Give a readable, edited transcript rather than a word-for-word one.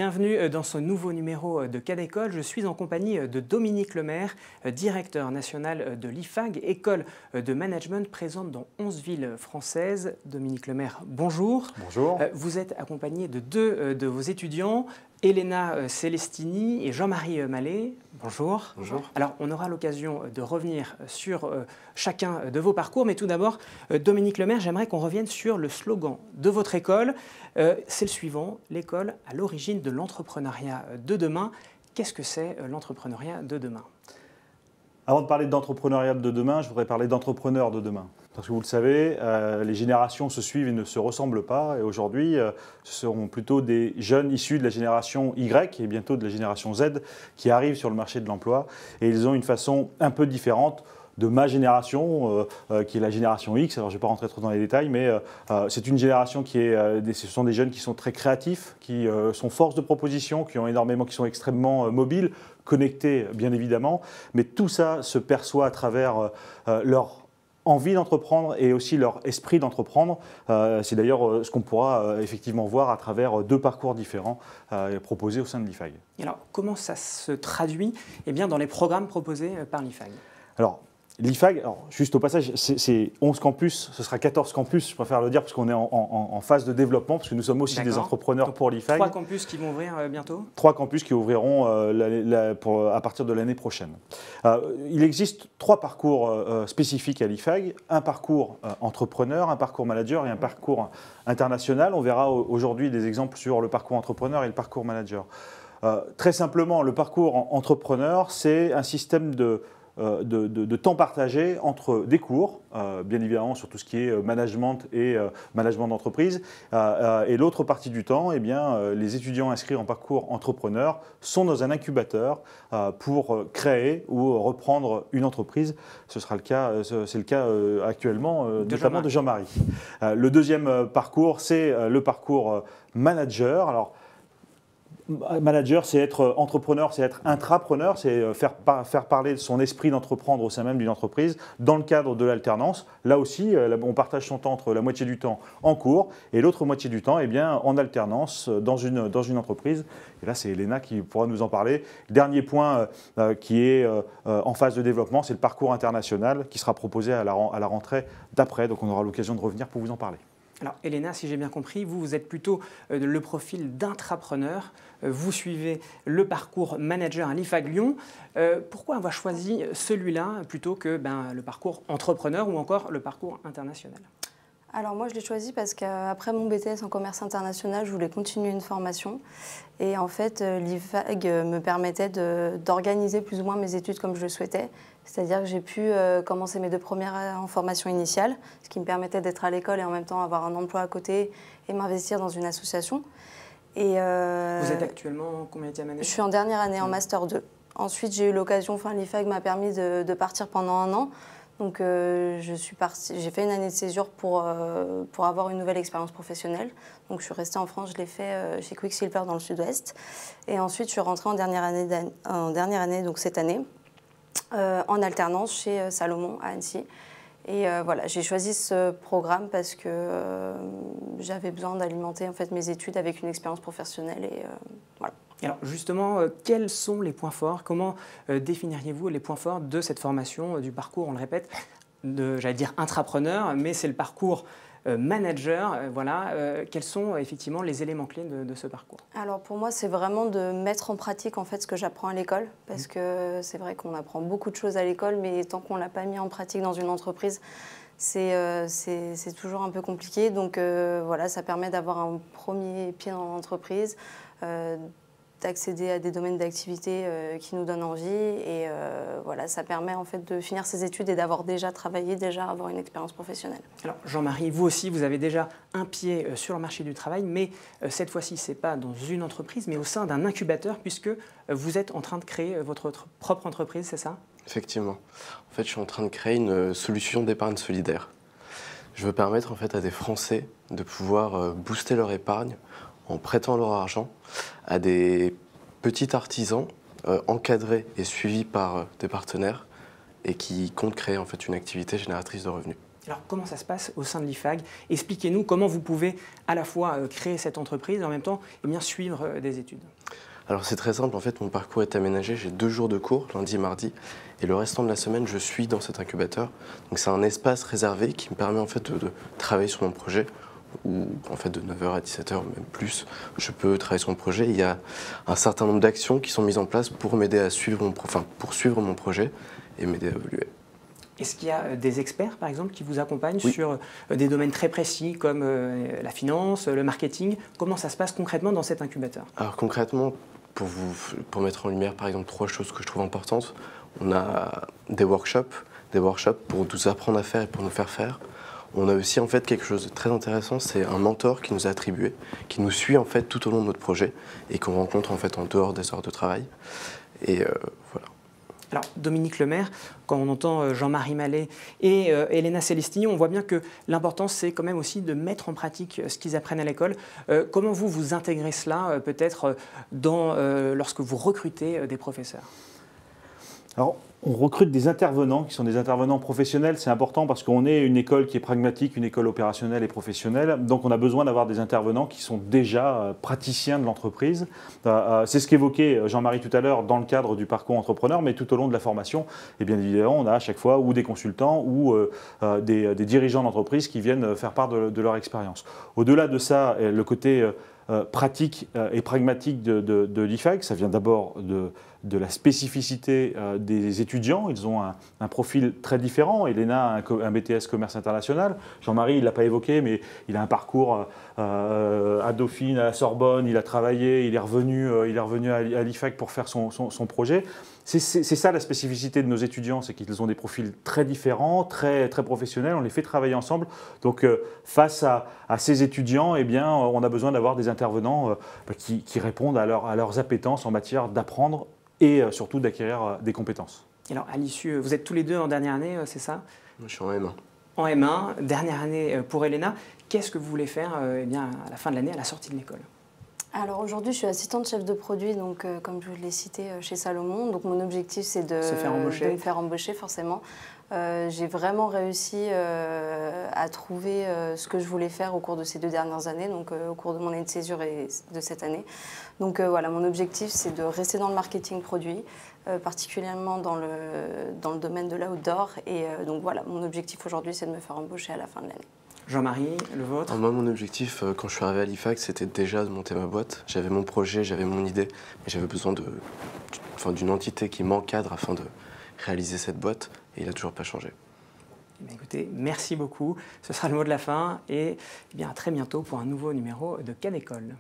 Bienvenue dans ce nouveau numéro de Cas d'école. Je suis en compagnie de Dominique Lemaire, directeur national de l'IFAG, école de management présente dans 11 villes françaises. Dominique Lemaire, bonjour. Bonjour. Vous êtes accompagné de deux de vos étudiants, Elena Celestini et Jean-Marie Mallet. Bonjour. Bonjour. Alors, on aura l'occasion de revenir sur chacun de vos parcours, mais tout d'abord, Dominique Lemaire, j'aimerais qu'on revienne sur le slogan de votre école. C'est le suivant, l'école à l'origine de l'entrepreneuriat de demain. Qu'est-ce que c'est l'entrepreneuriat de demain ? Avant de parler d'entrepreneuriat de demain, je voudrais parler d'entrepreneurs de demain. Parce que vous le savez, les générations se suivent et ne se ressemblent pas. Et aujourd'hui, ce seront plutôt des jeunes issus de la génération Y et bientôt de la génération Z qui arrivent sur le marché de l'emploi. Et ils ont une façon un peu différente de ma génération, qui est la génération X. Alors, je ne vais pas rentrer trop dans les détails, mais c'est une génération qui est, ce sont des jeunes qui sont très créatifs, qui sont force de proposition, qui sont extrêmement mobiles, connectés bien évidemment. Mais tout ça se perçoit à travers leur envie d'entreprendre et aussi leur esprit d'entreprendre. C'est d'ailleurs ce qu'on pourra effectivement voir à travers deux parcours différents proposés au sein de l'IFAG. Et alors, comment ça se traduit dans les programmes proposés par l'IFAG ? Alors, l'IFAG, alors, juste au passage, c'est 11 campus, ce sera 14 campus, je préfère le dire, parce qu'on est en phase de développement, parce que nous sommes aussi des entrepreneurs. Donc, pour l'IFAG. 3 campus qui vont ouvrir bientôt ? 3 campus qui ouvriront à partir de l'année prochaine. Il existe 3 parcours spécifiques à l'IFAG, un parcours entrepreneur, un parcours manager et un parcours international. On verra aujourd'hui des exemples sur le parcours entrepreneur et le parcours manager. Très simplement, le parcours entrepreneur, c'est un système de temps partagé entre des cours, bien évidemment sur tout ce qui est management et management d'entreprise, et l'autre partie du temps, les étudiants inscrits en parcours entrepreneur sont dans un incubateur pour créer ou reprendre une entreprise. Ce sera le cas, c'est le cas actuellement, notamment de Jean-Marie. Le deuxième parcours, c'est le parcours manager. Alors, manager, c'est être entrepreneur, c'est être intrapreneur, c'est faire parler de son esprit d'entreprendre au sein même d'une entreprise dans le cadre de l'alternance. Là aussi, on partage son temps entre la moitié du temps en cours et l'autre moitié du temps en alternance dans une entreprise. Et là, c'est Elena qui pourra nous en parler. Dernier point qui est en phase de développement, c'est le parcours international qui sera proposé à la rentrée d'après. Donc, on aura l'occasion de revenir pour vous en parler. Alors, Elena, si j'ai bien compris, vous êtes plutôt le profil d'intrapreneur. Vous suivez le parcours manager à l'IFAG Lyon. Pourquoi avoir choisi celui-là plutôt que le parcours entrepreneur ou encore le parcours international ? Alors moi, je l'ai choisi parce qu'après mon BTS en commerce international, je voulais continuer une formation. Et en fait, l'IFAG me permettait d'organiser plus ou moins mes études comme je le souhaitais. C'est-à-dire que j'ai pu commencer mes 2 premières en formation initiale, ce qui me permettait d'être à l'école et en même temps avoir un emploi à côté et m'investir dans une association. Vous êtes actuellement en combienième année ? Je suis en dernière année, en Master 2. Ensuite, j'ai eu l'occasion, l'IFAG m'a permis de partir pendant 1 an. Donc j'ai fait une année de césure pour avoir une nouvelle expérience professionnelle. Donc je suis restée en France, je l'ai fait chez Quicksilver dans le sud-ouest. Et ensuite je suis rentrée en dernière année donc cette année, en alternance chez Salomon à Annecy. Et voilà, j'ai choisi ce programme parce que j'avais besoin d'alimenter en fait mes études avec une expérience professionnelle et voilà. Alors justement, quels sont les points forts ? Comment définiriez-vous les points forts de cette formation, du parcours, on le répète, j'allais dire intrapreneur, mais c'est le parcours manager. Quels sont effectivement les éléments clés de ce parcours ? Alors pour moi, c'est vraiment de mettre en pratique en fait ce que j'apprends à l'école, parce que c'est vrai qu'on apprend beaucoup de choses à l'école, mais tant qu'on ne l'a pas mis en pratique dans une entreprise, c'est toujours un peu compliqué. Donc voilà, ça permet d'avoir un premier pied dans l'entreprise, d'accéder à des domaines d'activité qui nous donnent envie et voilà, ça permet en fait de finir ses études et d'avoir déjà travaillé, avoir une expérience professionnelle. Alors Jean-Marie, vous aussi, vous avez déjà un pied sur le marché du travail, mais cette fois-ci, ce n'est pas dans une entreprise, mais au sein d'un incubateur, puisque vous êtes en train de créer votre propre entreprise, c'est ça ? Effectivement. En fait, je suis en train de créer une solution d'épargne solidaire. Je veux permettre en fait à des Français de pouvoir booster leur épargne en prêtant leur argent à des petits artisans encadrés et suivis par des partenaires et qui comptent créer en fait une activité génératrice de revenus. Alors, comment ça se passe au sein de l'IFAG? Expliquez-nous comment vous pouvez à la fois créer cette entreprise et en même temps suivre des études. Alors c'est très simple, en fait mon parcours est aménagé, j'ai 2 jours de cours, lundi et mardi, et le restant de la semaine je suis dans cet incubateur. Donc c'est un espace réservé qui me permet en fait de travailler sur mon projet, ou en fait de 9h à 17h, même plus, je peux travailler sur mon projet. Il y a un certain nombre d'actions qui sont mises en place pour m'aider à suivre poursuivre mon projet et m'aider à évoluer. Est-ce qu'il y a des experts, par exemple, qui vous accompagnent sur des domaines très précis comme la finance, le marketing? Comment ça se passe concrètement dans cet incubateur? Alors concrètement, pour mettre en lumière par exemple 3 choses que je trouve importantes, on a des workshops pour nous apprendre à faire et pour nous faire faire. On a aussi en fait quelque chose de très intéressant, c'est un mentor qui nous est attribué, qui nous suit en fait tout au long de notre projet et qu'on rencontre en fait en dehors des heures de travail. Et voilà. Alors, Dominique Lemaire, quand on entend Jean-Marie Mallet et Elena Celestino, on voit bien que l'important, c'est quand même aussi de mettre en pratique ce qu'ils apprennent à l'école. Comment vous intégrez cela, peut-être, lorsque vous recrutez des professeurs? Alors, on recrute des intervenants qui sont des intervenants professionnels. C'est important parce qu'on est une école qui est pragmatique, une école opérationnelle et professionnelle. Donc, on a besoin d'avoir des intervenants qui sont déjà praticiens de l'entreprise. C'est ce qu'évoquait Jean-Marie tout à l'heure dans le cadre du parcours entrepreneur, mais tout au long de la formation. Et bien évidemment, on a à chaque fois ou des consultants ou des dirigeants d'entreprise qui viennent faire part de leur expérience. Au-delà de ça, le côté pratique et pragmatique de l'IFAG, ça vient d'abord de la spécificité des étudiants. Ils ont un profil très différent. Elena a un BTS commerce international. Jean-Marie, il ne l'a pas évoqué, mais il a un parcours à Dauphine, à la Sorbonne. Il a travaillé, il est revenu à l'IFAG pour faire son projet. C'est ça la spécificité de nos étudiants, c'est qu'ils ont des profils très différents, très professionnels. On les fait travailler ensemble. Donc face à ces étudiants, eh bien, on a besoin d'avoir des intervenants qui répondent à leurs appétences en matière d'apprendre et surtout d'acquérir des compétences. Alors à l'issue, vous êtes tous les deux en dernière année, c'est ça? Moi, je suis en M1. En M1, dernière année pour Elena. Qu'est-ce que vous voulez faire à la fin de l'année, à la sortie de l'école? Alors aujourd'hui, je suis assistante chef de produit, donc comme je vous l'ai cité chez Salomon. Donc mon objectif, c'est de me faire embaucher forcément. J'ai vraiment réussi à trouver ce que je voulais faire au cours de ces 2 dernières années, donc au cours de mon année de césure et de cette année. Donc voilà, mon objectif, c'est de rester dans le marketing produit, particulièrement dans le domaine de l'outdoor. Et donc voilà, mon objectif aujourd'hui, c'est de me faire embaucher à la fin de l'année. Jean-Marie, le vôtre? Moi, mon objectif, quand je suis arrivé à l'IFAG, c'était déjà de monter ma boîte. J'avais mon projet, j'avais mon idée, mais j'avais besoin d'une entité qui m'encadre afin de réaliser cette boîte, et il n'a toujours pas changé. Écoutez, merci beaucoup. Ce sera le mot de la fin, et à très bientôt pour un nouveau numéro de CAN École.